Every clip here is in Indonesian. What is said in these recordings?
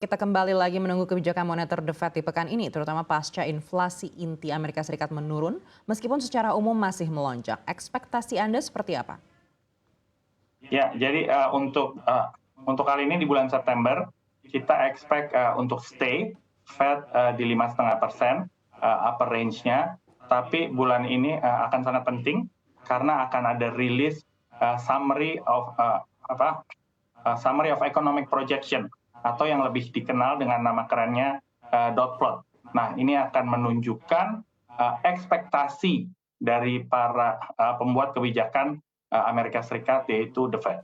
Kita kembali lagi menunggu kebijakan moneter The Fed di pekan ini, terutama pasca inflasi inti Amerika Serikat menurun, meskipun secara umum masih melonjak. Ekspektasi Anda seperti apa? Ya, jadi untuk kali ini di bulan September kita expect untuk stay Fed di 5,5% upper range-nya, tapi bulan ini akan sangat penting karena akan ada rilis summary of economic projection atau yang lebih dikenal dengan nama kerennya dot plot. Nah, ini akan menunjukkan ekspektasi dari para pembuat kebijakan Amerika Serikat yaitu The Fed.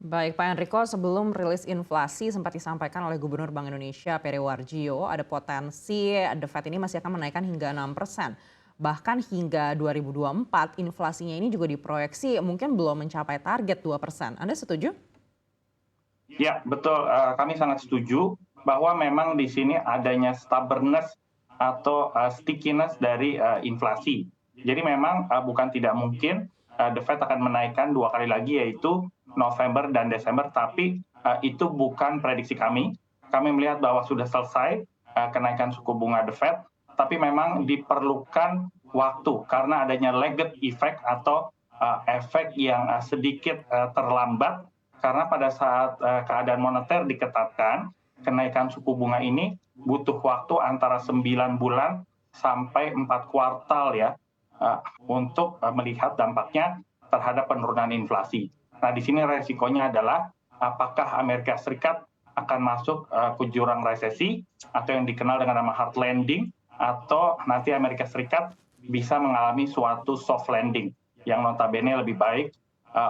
Baik Pak Enrico, sebelum rilis inflasi sempat disampaikan oleh Gubernur Bank Indonesia Peri Warjio, ada potensi The Fed ini masih akan menaikkan hingga 6%. Bahkan hingga 2024 inflasinya ini juga diproyeksi mungkin belum mencapai target 2%. Anda setuju? Ya, betul. Kami sangat setuju bahwa memang di sini adanya stubbornness atau stickiness dari inflasi. Jadi memang bukan tidak mungkin The Fed akan menaikkan 2 kali lagi yaitu November dan Desember, tapi itu bukan prediksi kami. Kami melihat bahwa sudah selesai kenaikan suku bunga The Fed, tapi memang diperlukan waktu karena adanya lagged effect atau efek yang sedikit terlambat karena pada saat keadaan moneter diketatkan, kenaikan suku bunga ini butuh waktu antara 9 bulan sampai 4 kuartal ya untuk melihat dampaknya terhadap penurunan inflasi. Nah, di sini resikonya adalah apakah Amerika Serikat akan masuk ke jurang resesi atau yang dikenal dengan nama hard landing, atau nanti Amerika Serikat bisa mengalami suatu soft landing yang notabene lebih baik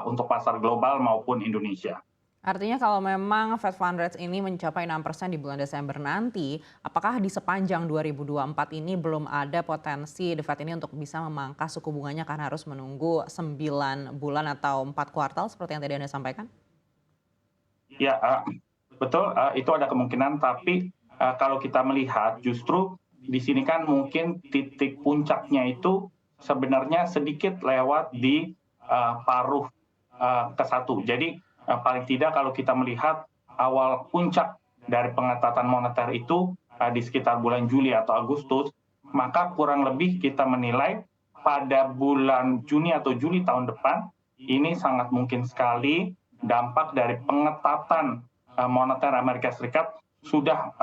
untuk pasar global maupun Indonesia. Artinya kalau memang Fed Fund Rate ini mencapai 6% di bulan Desember nanti, apakah di sepanjang 2024 ini belum ada potensi The Fed ini untuk bisa memangkas suku bunganya karena harus menunggu 9 bulan atau 4 kuartal seperti yang tadi Anda sampaikan? Ya, betul, itu ada kemungkinan, tapi kalau kita melihat justru di sini kan mungkin titik puncaknya itu sebenarnya sedikit lewat di paruh ke-1. Jadi paling tidak kalau kita melihat awal puncak dari pengetatan moneter itu di sekitar bulan Juli atau Agustus, maka kurang lebih kita menilai pada bulan Juni atau Juli tahun depan ini sangat mungkin sekali dampak dari pengetatan moneter Amerika Serikat sudah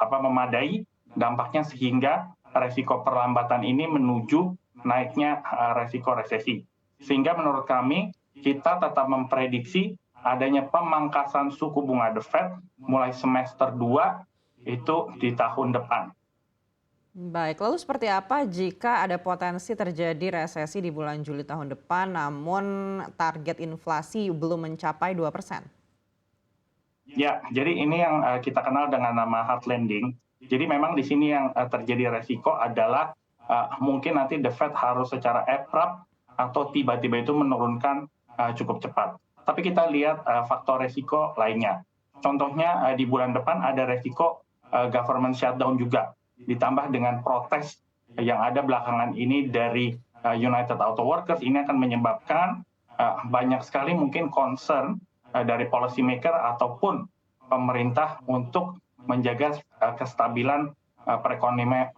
memadai dampaknya sehingga resiko perlambatan ini menuju naiknya resiko resesi. Sehingga menurut kami kita tetap memprediksi adanya pemangkasan suku bunga The Fed mulai semester 2 itu di tahun depan. Baik, lalu seperti apa jika ada potensi terjadi resesi di bulan Juli tahun depan namun target inflasi belum mencapai 2%? Ya, jadi ini yang kita kenal dengan nama hard landing. Jadi memang di sini yang terjadi resiko adalah mungkin nanti The Fed harus secara abrupt atau tiba-tiba itu menurunkan cukup cepat. Tapi kita lihat faktor resiko lainnya. Contohnya di bulan depan ada resiko government shutdown juga, ditambah dengan protes yang ada belakangan ini dari United Auto Workers. Ini akan menyebabkan banyak sekali mungkin concern dari policy maker ataupun pemerintah untuk menjaga kestabilan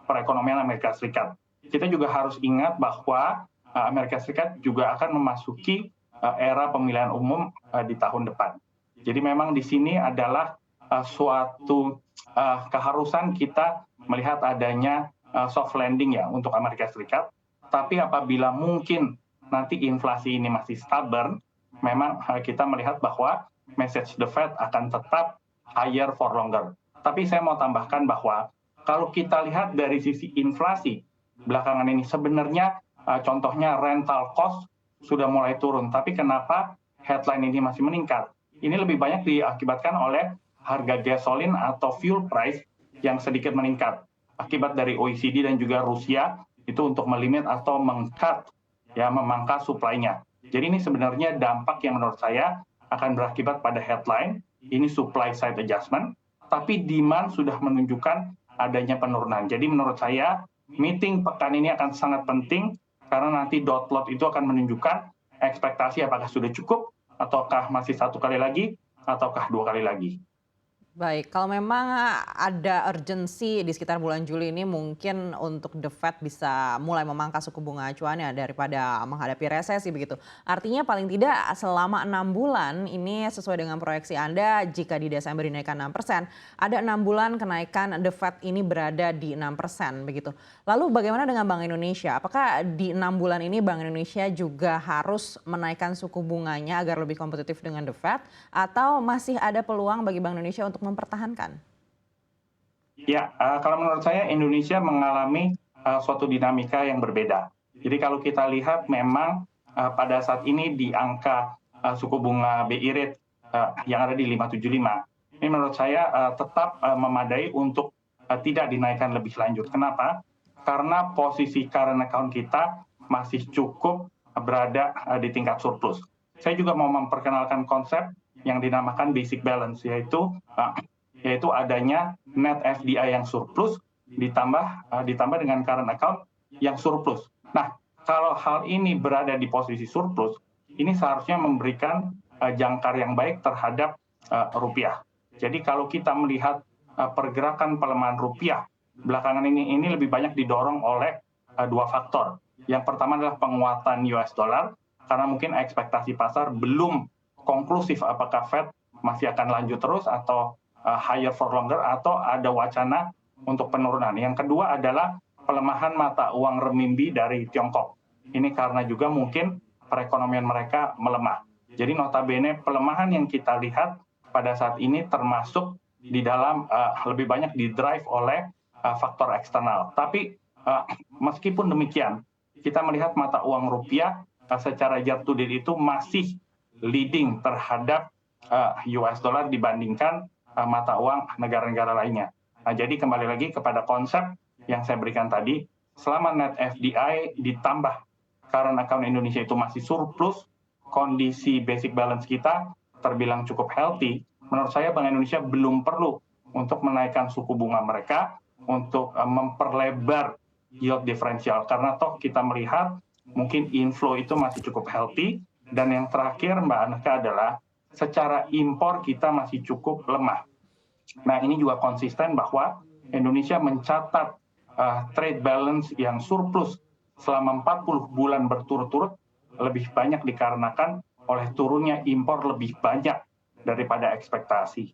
perekonomian Amerika Serikat. Kita juga harus ingat bahwa Amerika Serikat juga akan memasuki era pemilihan umum di tahun depan. Jadi memang di sini adalah suatu keharusan kita melihat adanya soft landing ya untuk Amerika Serikat. Tapi apabila mungkin nanti inflasi ini masih stubborn, memang kita melihat bahwa message The Fed akan tetap higher for longer. Tapi saya mau tambahkan bahwa kalau kita lihat dari sisi inflasi belakangan ini sebenarnya contohnya rental cost sudah mulai turun, tapi kenapa headline ini masih meningkat? Ini lebih banyak diakibatkan oleh harga gasolin atau fuel price yang sedikit meningkat akibat dari OECD dan juga Rusia itu untuk melimit atau mengcut ya memangkas supply-nya. Jadi ini sebenarnya dampak yang menurut saya akan berakibat pada headline, ini supply side adjustment, tapi demand sudah menunjukkan adanya penurunan. Jadi menurut saya meeting pekan ini akan sangat penting karena nanti dot plot itu akan menunjukkan ekspektasi apakah sudah cukup ataukah masih 1 kali lagi ataukah 2 kali lagi. Baik, kalau memang ada urgensi di sekitar bulan Juli ini mungkin untuk The Fed bisa mulai memangkas suku bunga acuannya daripada menghadapi resesi begitu. Artinya paling tidak selama 6 bulan ini sesuai dengan proyeksi Anda jika di Desember dinaikkan 6%, ada 6 bulan kenaikan The Fed ini berada di 6% begitu. Lalu bagaimana dengan Bank Indonesia? Apakah di 6 bulan ini Bank Indonesia juga harus menaikkan suku bunganya agar lebih kompetitif dengan The Fed atau masih ada peluang bagi Bank Indonesia untuk mempertahankan? Ya, kalau menurut saya Indonesia mengalami suatu dinamika yang berbeda. Jadi kalau kita lihat memang pada saat ini di angka suku bunga BI rate yang ada di 5,75, ini menurut saya tetap memadai untuk tidak dinaikkan lebih lanjut. Kenapa? Karena posisi current account kita masih cukup berada di tingkat surplus. Saya juga mau memperkenalkan konsep yang dinamakan basic balance, yaitu adanya net FDI yang surplus ditambah dengan current account yang surplus. Nah, kalau hal ini berada di posisi surplus, ini seharusnya memberikan jangkar yang baik terhadap rupiah. Jadi kalau kita melihat pergerakan pelemahan rupiah belakangan ini lebih banyak didorong oleh dua faktor. Yang pertama adalah penguatan US dollar karena mungkin ekspektasi pasar belum konklusif apakah Fed masih akan lanjut terus atau higher for longer atau ada wacana untuk penurunan. Yang kedua adalah pelemahan mata uang renminbi dari Tiongkok. Ini karena juga mungkin perekonomian mereka melemah. Jadi notabene pelemahan yang kita lihat pada saat ini termasuk di dalam lebih banyak didrive oleh faktor eksternal. Tapi meskipun demikian, kita melihat mata uang rupiah secara year to date itu masih leading terhadap US dollar dibandingkan mata uang negara-negara lainnya. Nah, jadi kembali lagi kepada konsep yang saya berikan tadi, selama net FDI ditambah current account Indonesia itu masih surplus, kondisi basic balance kita terbilang cukup healthy, menurut saya Bank Indonesia belum perlu untuk menaikkan suku bunga mereka untuk memperlebar yield differential. Karena toh kita melihat mungkin inflow itu masih cukup healthy, dan yang terakhir Mbak Aneka adalah secara impor kita masih cukup lemah. Nah, ini juga konsisten bahwa Indonesia mencatat trade balance yang surplus selama 40 bulan berturut-turut lebih banyak dikarenakan oleh turunnya impor lebih banyak daripada ekspektasi.